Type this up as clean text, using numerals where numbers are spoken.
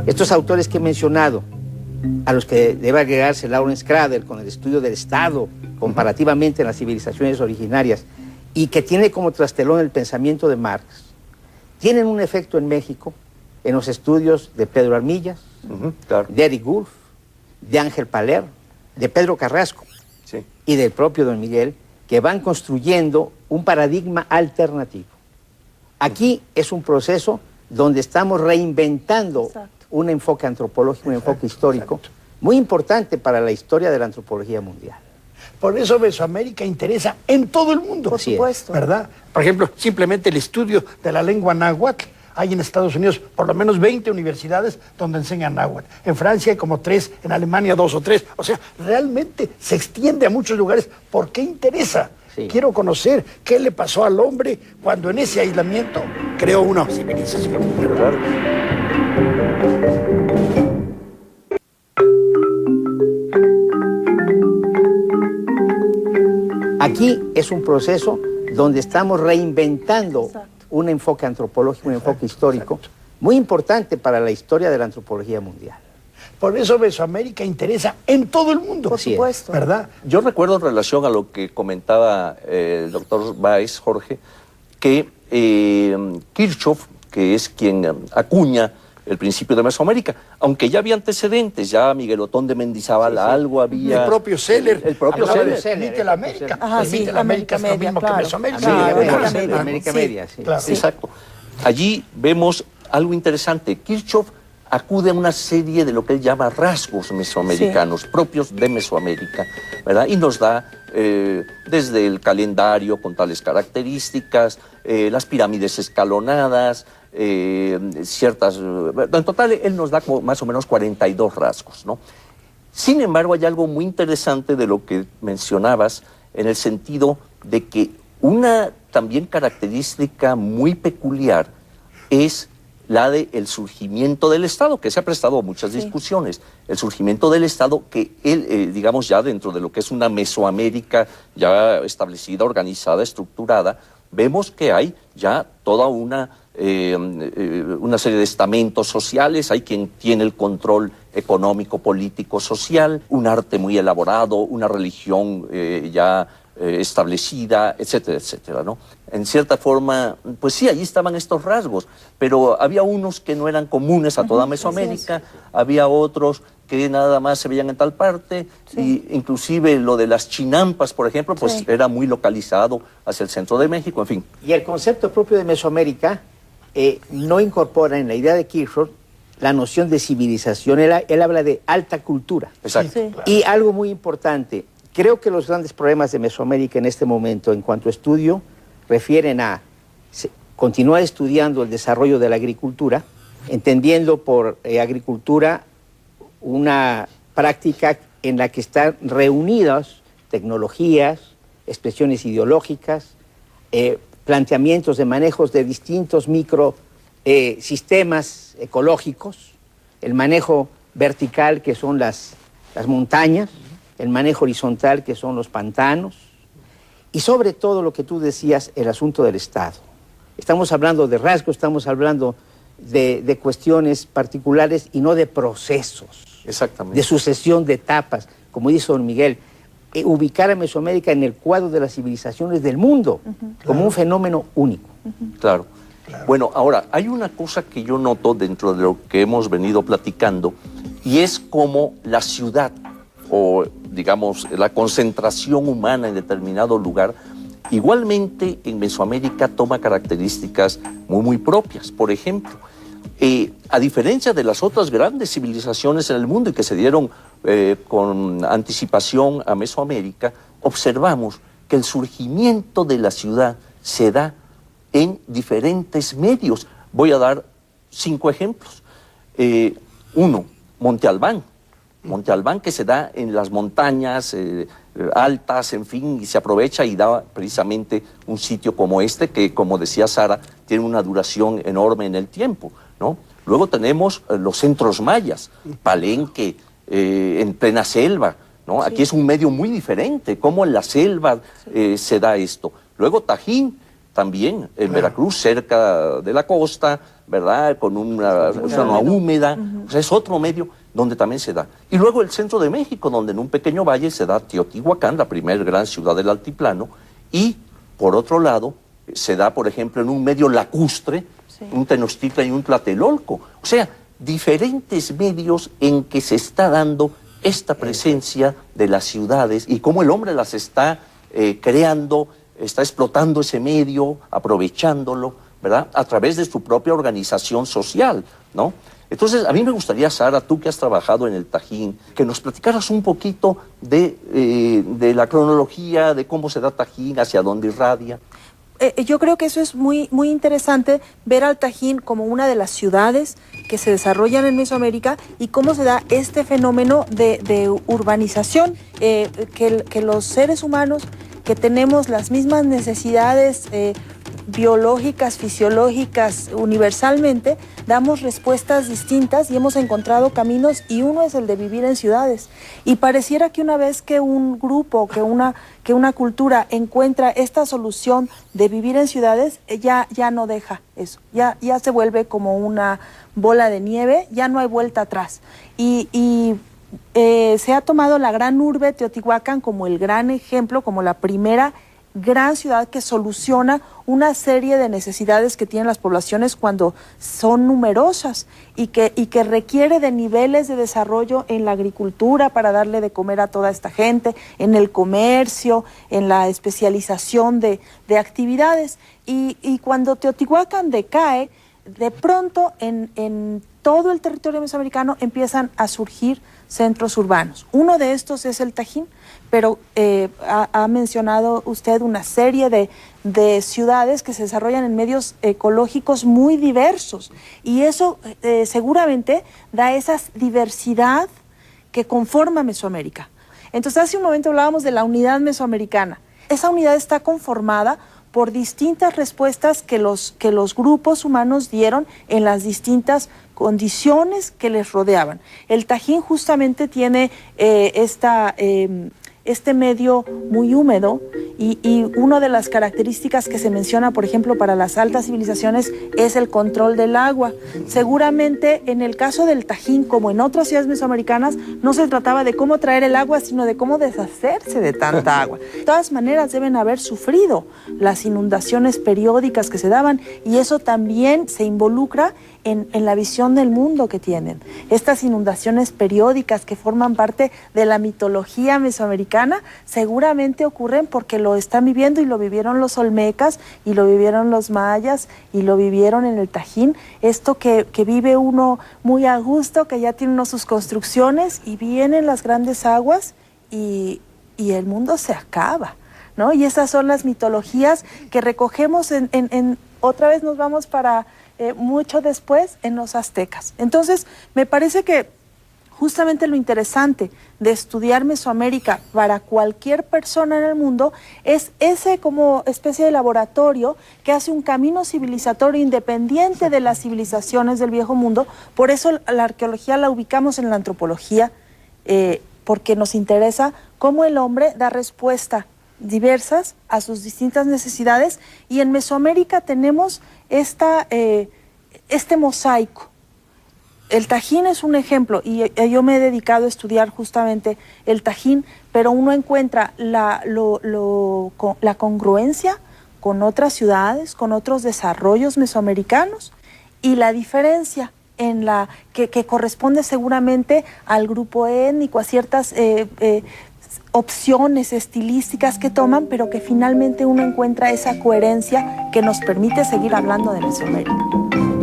Estos autores que he mencionado, a los que debe agregarse Lawrence Crowder con el estudio del Estado comparativamente en las civilizaciones originarias, y que tiene como trastelón el pensamiento de Marx, tienen un efecto en México en los estudios de Pedro Armillas, claro, de Eric Wolf, de Ángel Paler, de Pedro Carrasco, sí, y del propio Don Miguel, que van construyendo un paradigma alternativo. Aquí es un proceso donde estamos reinventando un enfoque antropológico, un enfoque histórico, muy importante para la historia de la antropología mundial. Por eso Mesoamérica interesa en todo el mundo. Por supuesto. ¿Verdad? Por ejemplo, simplemente el estudio de la lengua náhuatl. Hay en Estados Unidos por lo menos 20 universidades donde enseñan náhuatl. En Francia hay como 3, en Alemania 2 o 3. O sea, realmente se extiende a muchos lugares. ¿Por qué interesa? Sí. Quiero conocer qué le pasó al hombre cuando en ese aislamiento creó una civilización. ¿Verdad? Aquí es un proceso donde estamos reinventando un enfoque antropológico, un enfoque histórico, muy importante para la historia de la antropología mundial. Por eso Mesoamérica interesa en todo el mundo. Por supuesto. ¿Verdad? Yo recuerdo en relación a lo que comentaba el doctor Báez, Jorge, que Kirchhoff, que es quien acuña el principio de Mesoamérica, aunque ya había antecedentes, ya Miguel Otón de Mendizábal algo había... El propio Seller. El propio Seller. Mittelamérica. Ajá, sí, Mittelamérica es lo América mismo Media, que Mesoamérica. América Media, sí. Claro. Exacto. Allí vemos algo interesante. Kirchhoff acude a una serie de lo que él llama rasgos mesoamericanos, propios de Mesoamérica, ¿verdad? Y nos da desde el calendario con tales características, las pirámides escalonadas, ciertas... En total, él nos da como más o menos 42 rasgos, ¿no? Sin embargo, hay algo muy interesante de lo que mencionabas, en el sentido de que una también característica muy peculiar es la del surgimiento del Estado, que se ha prestado a muchas discusiones. El surgimiento del Estado que él, digamos, ya dentro de lo que es una Mesoamérica ya establecida, organizada, estructurada, vemos que hay ya toda una serie de estamentos sociales, hay quien tiene el control económico, político, social, un arte muy elaborado, una religión ya establecida, etcétera, etcétera, ¿no? En cierta forma, pues sí, allí estaban estos rasgos, pero había unos que no eran comunes a toda Mesoamérica, había otros que nada más se veían en tal parte, y inclusive lo de las chinampas, por ejemplo, pues era muy localizado hacia el centro de México, en fin. Y el concepto propio de Mesoamérica no incorpora en la idea de Kirchhoff la noción de civilización, él habla de alta cultura. Exacto. Sí. Y algo muy importante, creo que los grandes problemas de Mesoamérica en este momento en cuanto a estudio refieren a continuar estudiando el desarrollo de la agricultura, entendiendo por agricultura una práctica en la que están reunidas tecnologías, expresiones ideológicas, planteamientos de manejos de distintos sistemas ecológicos, el manejo vertical que son las montañas, el manejo horizontal que son los pantanos, y sobre todo lo que tú decías, el asunto del Estado. Estamos hablando de rasgos, estamos hablando de cuestiones particulares y no de procesos, Exactamente. de sucesión de etapas, como dice don Miguel, ubicar a Mesoamérica en el cuadro de las civilizaciones del mundo, como un fenómeno único. Claro. Bueno, ahora, hay una cosa que yo noto dentro de lo que hemos venido platicando, y es como la ciudad, o digamos, la concentración humana en determinado lugar, igualmente en Mesoamérica toma características muy propias. Por ejemplo, a diferencia de las otras grandes civilizaciones en el mundo y que se dieron con anticipación a Mesoamérica, observamos que el surgimiento de la ciudad se da en diferentes medios. Voy a dar 5 ejemplos. Uno, Monte Albán. Monte Albán, que se da en las montañas altas, en fin, y se aprovecha y da precisamente un sitio como este, que, como decía Sara, tiene una duración enorme en el tiempo, ¿no? Luego tenemos los centros mayas, Palenque, en plena selva, ¿no? Aquí es un medio muy diferente, cómo en la selva se da esto. Luego Tajín, también en Veracruz, cerca de la costa, ¿verdad? Con una zona húmeda, O sea, es otro medio donde también se da. Y luego el centro de México, donde en un pequeño valle se da Teotihuacán, la primera gran ciudad del altiplano, y por otro lado se da, por ejemplo, en un medio lacustre, un Tenochtitlan y un Tlatelolco. O sea, diferentes medios en que se está dando esta presencia de las ciudades y cómo el hombre las está creando, está explotando ese medio, aprovechándolo, ¿verdad? A través de su propia organización social, ¿no? Entonces, a mí me gustaría, Sara, tú que has trabajado en el Tajín, que nos platicaras un poquito de la cronología, de cómo se da Tajín, hacia dónde irradia. Yo creo que eso es muy interesante, ver al Tajín como una de las ciudades que se desarrollan en Mesoamérica y cómo se da este fenómeno de urbanización, que los seres humanos que tenemos las mismas necesidades biológicas, fisiológicas, universalmente, damos respuestas distintas y hemos encontrado caminos, y uno es el de vivir en ciudades. Y pareciera que una vez que un grupo, que una cultura encuentra esta solución de vivir en ciudades, ya no deja eso, ya se vuelve como una bola de nieve, ya no hay vuelta atrás. Se ha tomado la gran urbe Teotihuacán como el gran ejemplo, como la primera gran ciudad que soluciona una serie de necesidades que tienen las poblaciones cuando son numerosas y que requiere de niveles de desarrollo en la agricultura para darle de comer a toda esta gente, en el comercio, en la especialización de actividades. Y cuando Teotihuacán decae, de pronto en todo el territorio mesoamericano empiezan a surgir centros urbanos. Uno de estos es el Tajín, pero ha mencionado usted una serie de ciudades que se desarrollan en medios ecológicos muy diversos, y eso seguramente da esa diversidad que conforma Mesoamérica. Entonces, hace un momento hablábamos de la unidad mesoamericana. Esa unidad está conformada por distintas respuestas que los grupos humanos dieron en las distintas condiciones que les rodeaban. El Tajín justamente tiene este medio muy húmedo y una de las características que se menciona, por ejemplo, para las altas civilizaciones es el control del agua. Seguramente en el caso del Tajín, como en otras ciudades mesoamericanas, no se trataba de cómo traer el agua, sino de cómo deshacerse de tanta agua. De todas maneras, deben haber sufrido las inundaciones periódicas que se daban, y eso también se involucra en la visión del mundo que tienen. Estas inundaciones periódicas que forman parte de la mitología mesoamericana seguramente ocurren porque lo están viviendo, y lo vivieron los olmecas, y lo vivieron los mayas, y lo vivieron en el Tajín. Esto que vive uno muy a gusto, que ya tiene uno sus construcciones, y vienen las grandes aguas y el mundo se acaba, ¿no? Y esas son las mitologías que recogemos otra vez nos vamos para mucho después en los aztecas. Entonces, me parece que justamente lo interesante de estudiar Mesoamérica para cualquier persona en el mundo es ese como especie de laboratorio que hace un camino civilizatorio independiente de las civilizaciones del viejo mundo. Por eso la arqueología la ubicamos en la antropología, porque nos interesa cómo el hombre da respuesta diversas a sus distintas necesidades, y en Mesoamérica tenemos este mosaico. El Tajín es un ejemplo, y yo me he dedicado a estudiar justamente el Tajín, pero uno encuentra la congruencia con otras ciudades, con otros desarrollos mesoamericanos, y la diferencia en la que corresponde seguramente al grupo étnico, a ciertas opciones estilísticas que toman, pero que finalmente uno encuentra esa coherencia que nos permite seguir hablando de Mesoamérica.